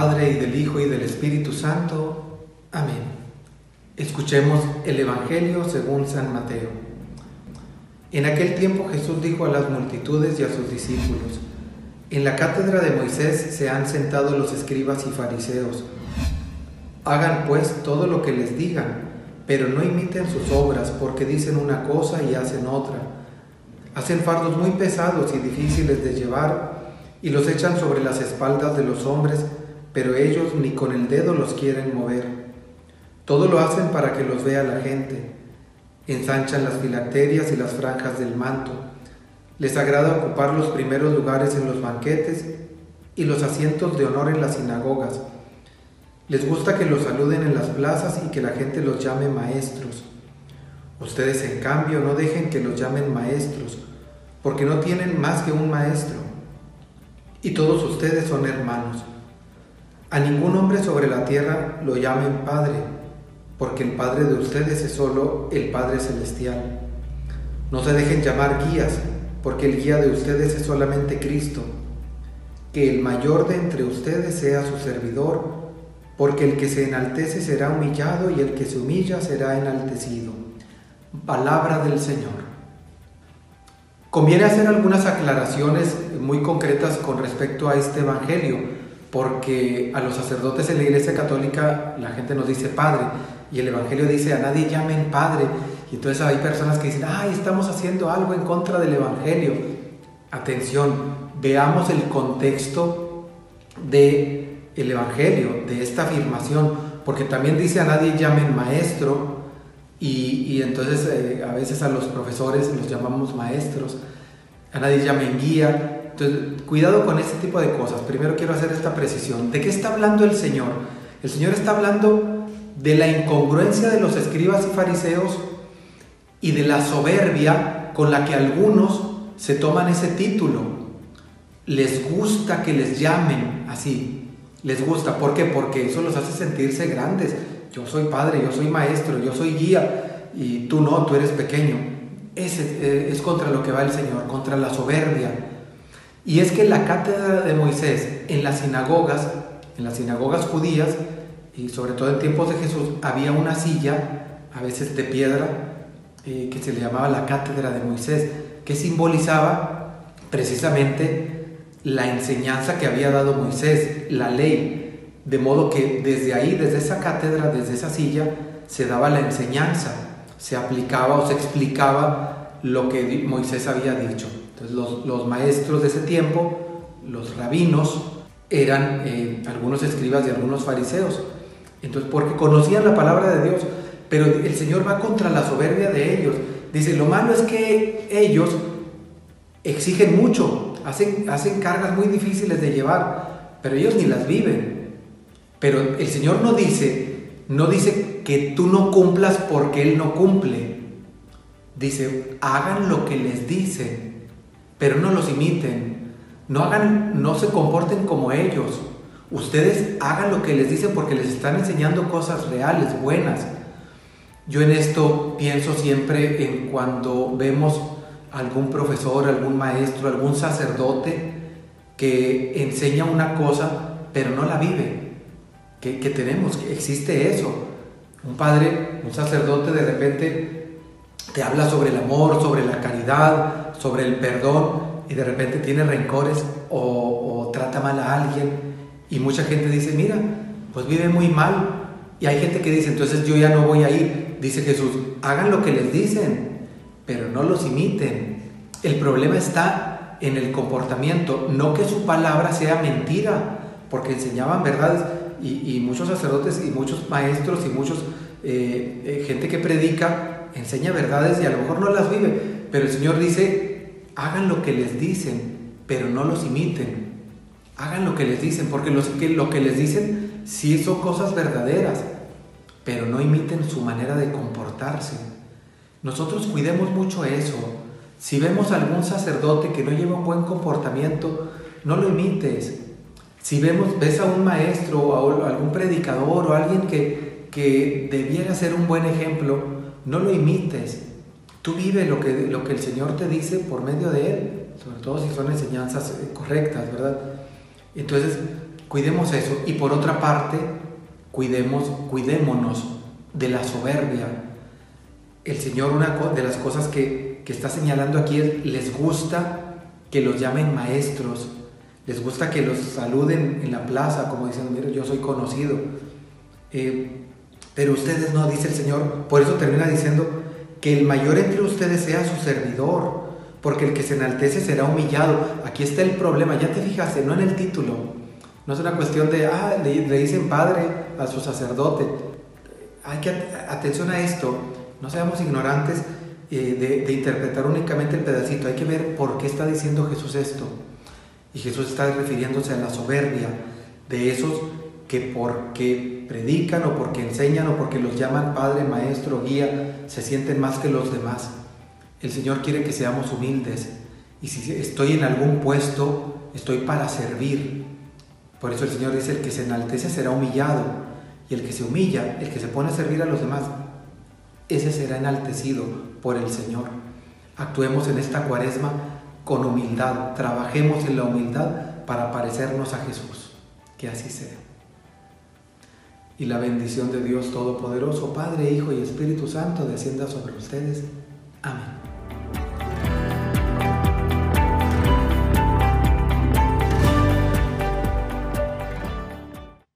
Padre, y del Hijo, y del Espíritu Santo. Amén. Escuchemos el Evangelio según San Mateo. En aquel tiempo Jesús dijo a las multitudes y a sus discípulos: en la cátedra de Moisés se han sentado los escribas y fariseos. Hagan pues todo lo que les digan, pero no imiten sus obras, porque dicen una cosa y hacen otra. Hacen fardos muy pesados y difíciles de llevar, y los echan sobre las espaldas de los hombres, pero ellos ni con el dedo los quieren mover. Todo lo hacen para que los vea la gente. Ensanchan las filacterias y las franjas del manto. Les agrada ocupar los primeros lugares en los banquetes y los asientos de honor en las sinagogas. Les gusta que los saluden en las plazas y que la gente los llame maestros. Ustedes, en cambio, no dejen que los llamen maestros, porque no tienen más que un maestro, y todos ustedes son hermanos. A ningún hombre sobre la tierra lo llamen Padre, porque el Padre de ustedes es solo el Padre Celestial. No se dejen llamar guías, porque el guía de ustedes es solamente Cristo. Que el mayor de entre ustedes sea su servidor, porque el que se enaltece será humillado, y el que se humilla será enaltecido. Palabra del Señor. Conviene hacer algunas aclaraciones muy concretas con respecto a este Evangelio, porque a los sacerdotes en la Iglesia Católica la gente nos dice Padre, y el Evangelio dice: a nadie llamen Padre, y entonces hay personas que dicen: ¡ay, estamos haciendo algo en contra del Evangelio! Atención, veamos el contexto del Evangelio, de esta afirmación, porque también dice: a nadie llamen maestro, y entonces a veces a los profesores los llamamos maestros, a nadie llamen guía. Entonces, cuidado con este tipo de cosas. Primero quiero hacer esta precisión. ¿De qué está hablando el Señor? El Señor está hablando de la incongruencia de los escribas y fariseos y de la soberbia con la que algunos se toman ese título. Les gusta que les llamen así. Les gusta. ¿Por qué? Porque eso los hace sentirse grandes. Yo soy padre, yo soy maestro, yo soy guía, y tú no, tú eres pequeño. Ese es contra lo que va el Señor, contra la soberbia. Y es que la cátedra de Moisés en las sinagogas judías, y sobre todo en tiempos de Jesús, había una silla, a veces de piedra, que se le llamaba la cátedra de Moisés, que simbolizaba precisamente la enseñanza que había dado Moisés, la ley. De modo que desde ahí, desde esa cátedra, desde esa silla, se daba la enseñanza, se aplicaba o se explicaba lo que Moisés había dicho. Entonces los maestros de ese tiempo, los rabinos, eran algunos escribas y algunos fariseos. Entonces, porque conocían la palabra de Dios, pero el Señor va contra la soberbia de ellos. Dice: lo malo es que ellos exigen mucho, hacen cargas muy difíciles de llevar, pero ellos ni las viven. Pero el Señor no dice que tú no cumplas porque Él no cumple. Dice: hagan lo que les dicen, pero no los imiten. No se comporten como ellos. Ustedes hagan lo que les dicen porque les están enseñando cosas reales, buenas. Yo en esto pienso siempre en cuando vemos algún profesor, algún maestro, algún sacerdote que enseña una cosa, pero no la vive. Que existe eso. Un padre, un sacerdote, de repente te habla sobre el amor, sobre la caridad, sobre el perdón, y de repente tiene rencores o trata mal a alguien, y mucha gente dice: mira, pues vive muy mal. Y hay gente que dice: entonces yo ya no voy a ir. Dice Jesús: hagan lo que les dicen, pero no los imiten. El problema está en el comportamiento, no que su palabra sea mentira, porque enseñaban verdades. Y muchos sacerdotes y muchos maestros y muchos gente que predica enseña verdades y a lo mejor no las vive, pero el Señor dice: hagan lo que les dicen, pero no los imiten. Hagan lo que les dicen, porque lo que les dicen sí son cosas verdaderas, pero no imiten su manera de comportarse. Nosotros cuidemos mucho eso. Si vemos a algún sacerdote que no lleva un buen comportamiento, no lo imites. Si ves a un maestro o a algún predicador o a alguien que debiera ser un buen ejemplo, no lo imites. Tú vive lo que el Señor te dice por medio de Él, sobre todo si son enseñanzas correctas, ¿verdad? Entonces, cuidemos eso. Y por otra parte, cuidémonos de la soberbia. El Señor, una de las cosas que está señalando aquí es, les gusta que los llamen maestros, les gusta que los saluden en la plaza, como diciendo, mire, yo soy conocido. Pero ustedes no, dice el Señor, por eso termina diciendo que el mayor entre ustedes sea su servidor, porque el que se enaltece será humillado. Aquí está el problema, ya te fijaste, no en el título, no es una cuestión de, le dicen padre a su sacerdote. Hay que, atención a esto, no seamos ignorantes de interpretar únicamente el pedacito, hay que ver por qué está diciendo Jesús esto. Y Jesús está refiriéndose a la soberbia de esos que porque predican o porque enseñan o porque los llaman padre, maestro, guía, se sienten más que los demás. El Señor quiere que seamos humildes, y si estoy en algún puesto, estoy para servir. Por eso el Señor dice, el que se enaltece será humillado, y el que se humilla, el que se pone a servir a los demás, ese será enaltecido por el Señor. Actuemos en esta Cuaresma con humildad, trabajemos en la humildad para parecernos a Jesús. Que así sea. Y la bendición de Dios Todopoderoso, Padre, Hijo y Espíritu Santo, descienda sobre ustedes. Amén.